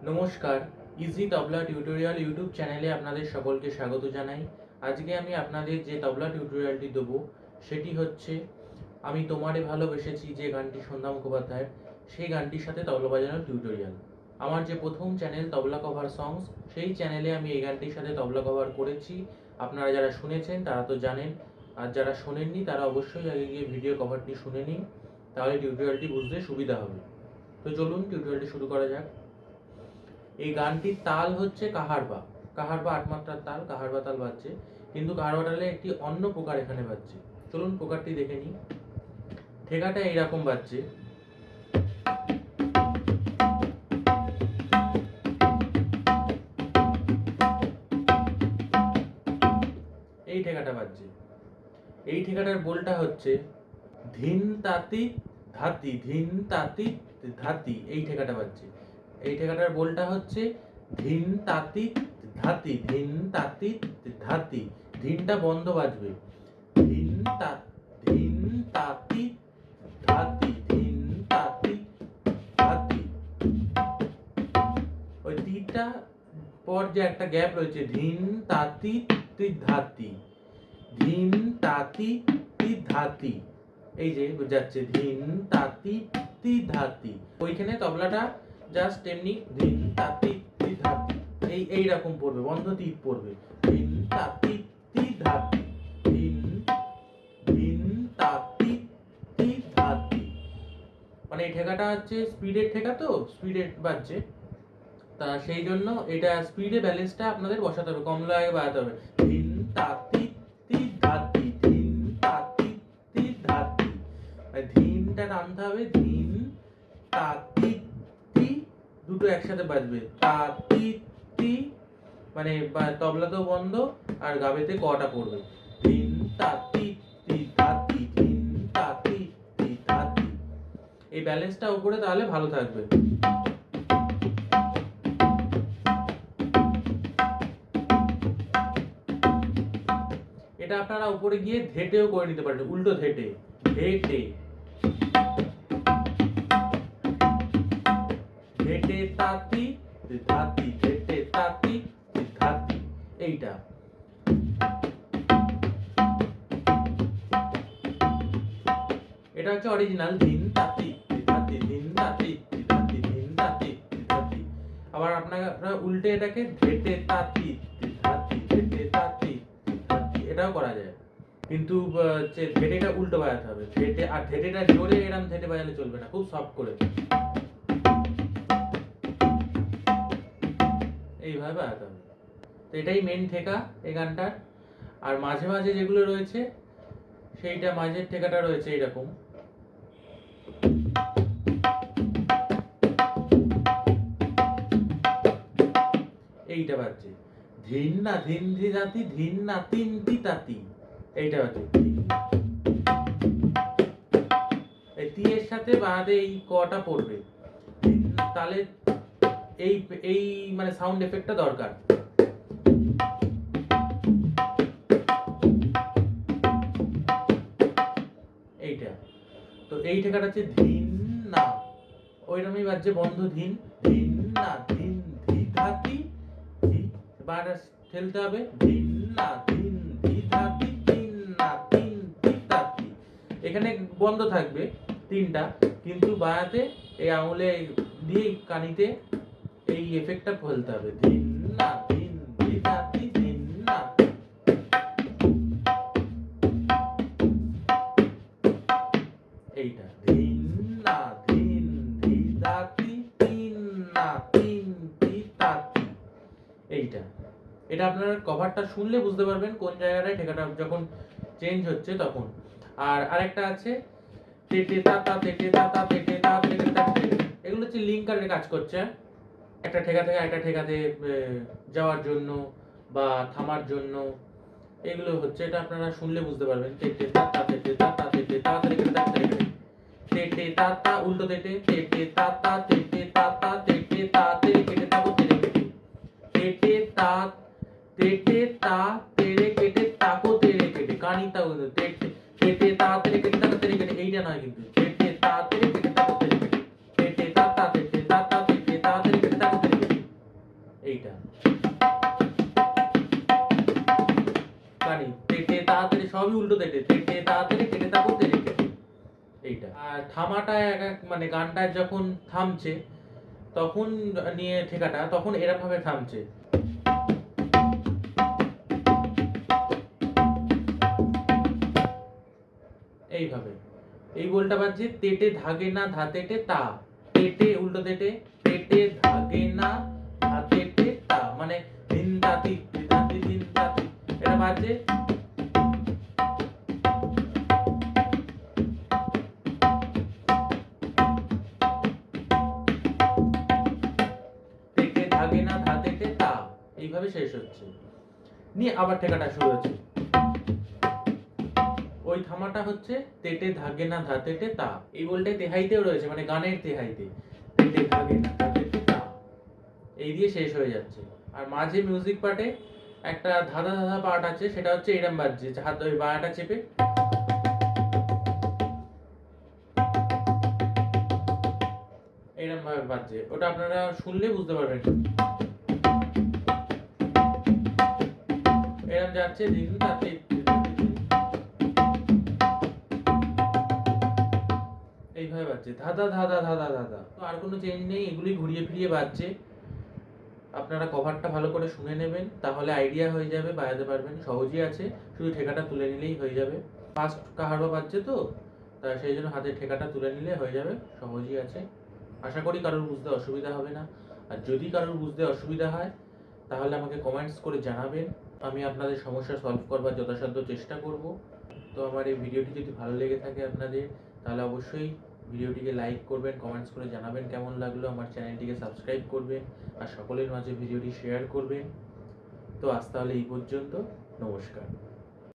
নমস্কার, ইজি তবলা tutorial YouTube চ্যানেলে আপনাদের সকলকে স্বাগত জানাই। আজকে আমি আপনাদের যে তবলা টিউটোরিয়ালটি দেবো সেটি হচ্ছে আমি তোমারে ভালোবেসেছি, যে গানটি সন্ধ্যা মুখোপাধ্যায়ের, সেই গানটির সাথে তবলা বাজানোর টিউটোরিয়াল। আমার যে প্রথম চ্যানেল তবলা কভার সংস, সেই চ্যানেলে আমি এই গানটির সাথে তবলা কভার করেছি। আপনারা যারা শুনেছেন তারা তো জানেন, আর যারা শোনেননি তারা অবশ্যই আগে গিয়ে ভিডিও কভারটি শুনে নিন, তাহলে টিউটোরিয়ালটি বুঝতে সুবিধা হবে। তো চলুন টিউটোরিয়ালটি শুরু করা যাক। এই গানটির তাল হচ্ছে কাহারবা। কাহারবা ৮ মাত্রার তাল, কাহারবা তাল বাজছে, কিন্তু কাহারবা তালে একটি অন্য প্রকার এখানে বাজছে। চলুন প্রকারটি দেখে নিই। ঠেকাটা এইরকম বাজছে, এই ঠেকাটা বাজছে। এই ঠেকাটার বোলটা হচ্ছে ধিন তাতি ধাতি, ধিন তাতি ধাতি, এই ঠেকাটা বাজছে। এই ঠেকাটার বোলটা হচ্ছে ধিন তাতি ধাতি, ধিন তাতি ধাতি, ধিনটা বন্ধ বাজবে। ধিন তা ধিন তাতি ধাতি, ধিন তাতি ধাতি। ওই তিনটা পর যে একটা গ্যাপ রয়েছে, ধিন তাতি ধাতি, ধিন তাতি ধাতি, এই যে যাচ্ছে ধিন তাতি ধাতি। ওইখানে তবলাটা জাস্ট এমনি ধিন তাতি ধাতি, এই রকম পড়বে, বন্ধ তিত পড়বে। ধিন তাতি ধাতি, ধিন ধিন তাতি ধাতি। মানে এই ঠেকাটা হচ্ছে স্পিডের ঠেকা, তো স্পিডে বাজছে, তা সেই জন্য এটা স্পিডে ব্যালেন্সটা আপনাদের বসাতে হবে, কম লয়ে বাজাতে হবে। ধিন তাতি ধাতি, ধিন তাতি ধাতি, ধিনটা টানতে হবে। ধিন তাতি তি, দুটো একসাথে বাজবে। তাতি তি, মানে তবলাতেও বন্ধ আর গাবেতে কটা পড়বে। ধিন তাতি ধাতি, ধিন তাতি ধাতি। এই ব্যালেন্সটা উপরে তাহলে ভালো থাকবে। এটা আপনারা উপরে গিয়ে ধেটেও করে নিতে পারেন, উল্টো ধেটে, ধেটে ধেটে তাতি ধাতি, ধেটে তাতি ধাতি, এইটা। এটা হচ্ছে অরিজিনাল ধিন তাতি ধাতি, ধিন তাতি ধাতি, ধিন তাতি ধাতি। আবার আপনারা উল্টে এটাকে ধেটে তাতি ধাতি, ধেটে তাতি ধাতি, এটাও করা যায়, কিন্তু ধেটেটা উল্টো বাজাতে হবে। ধেটে আর ধেটেটা জোরে এরকম ধেটে বাজালে চলবে না, খুব সফট করে এইভাবে বাজাতে হবে। তো এটাই মেন ঠেকা এই গানটার। আর মাঝে মাঝে যেগুলো রয়েছে, সেইটা মাঝের ঠেকাটা রয়েছে এইরকম, এইটা বাজছে ধিন না ধিন ধি দাতি, ধিন না তিন তি তাতি, এইটা বাজছে। এই তি এর সাথে বাদে এই কটা পড়বে, তাহলে এই এই মানে সাউন্ড এফেক্টটা দরকার। এইটা তো এই ঠেকাটা হচ্ছে ধিন না, ওইরকমই বাজছে বন্ধ ধিন, ধিন না ধিন ধি ধাতি, ধি বারবার ঠেলতে হবে। ধিন না ধিন ধি ধাতি, ধিন না তিন ধি ধাতি, এখানে বন্ধ থাকবে তিনটা, কিন্তু বাজাতে এই আঙুলে দিয়ে কানিতে এই এফেক্টটা ফেলতে হবে। ধিন না ধিন ধি ধাতি, ধিন না, এইটা ধিন না ধিন ধি ধাতি, তিন না তিন ধি ধাতি, এইটা। এটা আপনারা কভারটা শুনলে বুঝতে পারবেন কোন জায়গাটায় ঠেকাটা যখন চেঞ্জ হচ্ছে তখন। আর আরেকটা আছে তেটে তাতা, তেটে তাতা, তেটে তা, তেটে তা, এগুলো হচ্ছে লিঙ্কারের কাজ করছে, একটা ঠেকা থেকে একটা ঠেকাতে যাওয়ার জন্য বা থামার জন্য, এগুলো হচ্ছে। এটা আপনারা শুনলে বুঝতে পারবেন। তেটে তাতা, তেটে তাতা, তেটে তা, তেটে তা, তেটে তাতা, উল্টো তেটে, তেটে তাতা, তেটে তাতা, তেটে তা, তেরে কেটে তাকো, তেরে কেটে, তেটে তা, তেটে তা, তেরে কেটে তাকো, তেরে কেটে, কানিতা তেটে, তেটে তা, তেরে কেটে তাকো, তেরে কেটে, এইটা নয় কিন্তু। তেটে তা, তেরে কেটে তাকো, তেরে কেটে, তেটে তাতা, তেটে তাতা, তেটে তা, তেরে কেটে তাকো, তেরে কেটে, এইটা কানি তেটে তাড়াতাড়ি, সবই উল্টো তেটে, তেটে তাড়াতাড়ি কেটে তাকো তেরে কেটে, এইটা। আর থামাটা মানে গানটা যখন থামছে তখন নিয়ে ঠেকাটা তখন এরকম ভাবে থামছে, এইভাবে। এই বোলটা বাজছে তেটে ধাগে না ধাতেটে তা, তেটে উল্টো তেটে, তেটে ধাগে না ধাতেটে তা, মানে ধিন তাতি ধাতি ধিন তাতি, এটা বাজছে তেটে ধাগে না ধাতেটে তা, এইভাবে শেষ হচ্ছে। নিয়ে আবার ঠেকাটা শুরু হচ্ছে। ওই থামাটা হচ্ছে তেটে ধাগে না ধাতেটে তা, এই বলটাই তেহাইতেও রয়েছে, মানে গানের তেহাইতে, তেটে ধাগে না ধাতেটে তা, এই দিয়ে শেষ হয়ে যাচ্ছে। আর মাঝে মিউজিক পার্টে একটা ধাঁধা ধাঁধা পার্ট আছে, সেটা হচ্ছে এরম বাজছে, হাত ওই বায়াটা চেপে এরম ভাবে বাজছে, ওটা আপনারা শুনলে বুঝতে পারবেন। এরম যাচ্ছে দিন তাতে এইভাবে বাজছে ধাঁধা ধাঁধা ধাঁধা ধাঁধা। তো আর কোনো চেঞ্জ নেই, এগুলি ঘুরিয়ে ফিরিয়ে বাজছে। আপনারা কভারটা ভালো করে শুনে নেবেন, তাহলে আইডিয়া হয়ে যাবে, বাজাতে পারবেন, সহজই আছে, শুধু ঠেকাটা তুলে নিলেই হয়ে যাবে। ফার্স্ট কাহারবা বাজছে তো, তাই সেই জন্য হাতে ঠেকাটা তুলে নিলে হয়ে যাবে, সহজই আছে। আশা করি কারোর বুঝতে অসুবিধা হবে না। আর যদি কারোর বুঝতে অসুবিধা হয় তাহলে আমাকে কমেন্টস করে জানাবেন, আমি আপনাদের সমস্যা সলভ করবার যথাসাধ্য চেষ্টা করব। তো আমার এই ভিডিওটি যদি ভালো লেগে থাকে আপনাদের, তাহলে অবশ্যই ভিডিওটিকে লাইক করবেন, কমেন্টস করে জানাবেন কেমন লাগলো, আমার চ্যানেলটিকে সাবস্ক্রাইব করবেন আর সকলের মাঝে ভিডিওটি শেয়ার করবেন। তো আজ তাহলে এই পর্যন্ত, নমস্কার।